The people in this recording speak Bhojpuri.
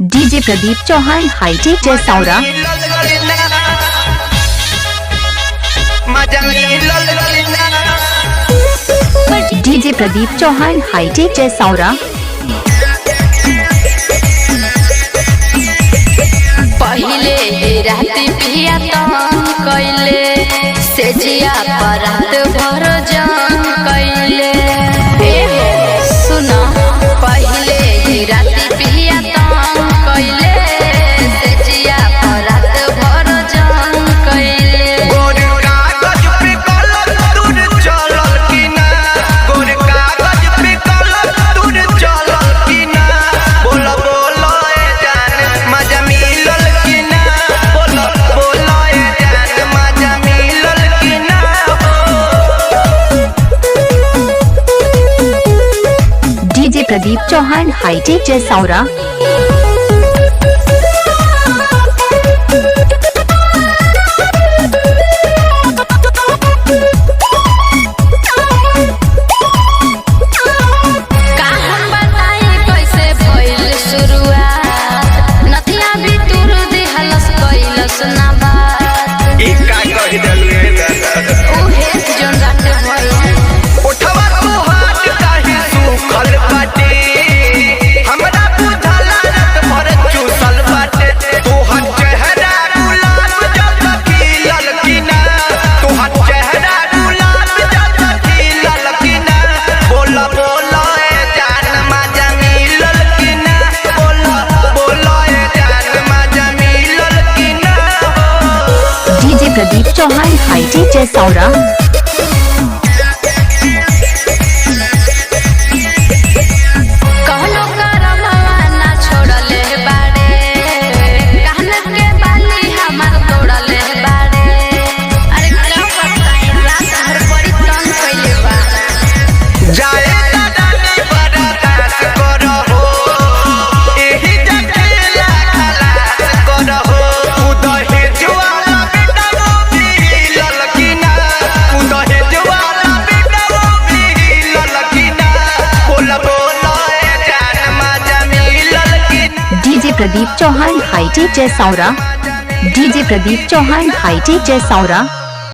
DJ Pradeep Chauhan hitech Jaisaura. DJ Pradeep Chauhan hitech Jaisaura. पहिले राती पिया तंग कैले से जिया परात भर जंग कैले। सुना पहिले राती पिया तंग कैले से जिया परात भर जंग कैले। गोर कागज पे कलम दूर चलल कि ना, गोर कागज पे कलम दूर चलल कि ना, बोल बोल ए जान मजा मिलल कि ना, बोल बोल ए जान मजा मिलल कि ना। DJ Pradeep Chauhan hitech Jaisaura. Pradeep Chauhan hitech Jaisaura. DJ Pradeep Chauhan hitech Jaisaura. DJ Pradeep Chauhan hitech जैसौरा।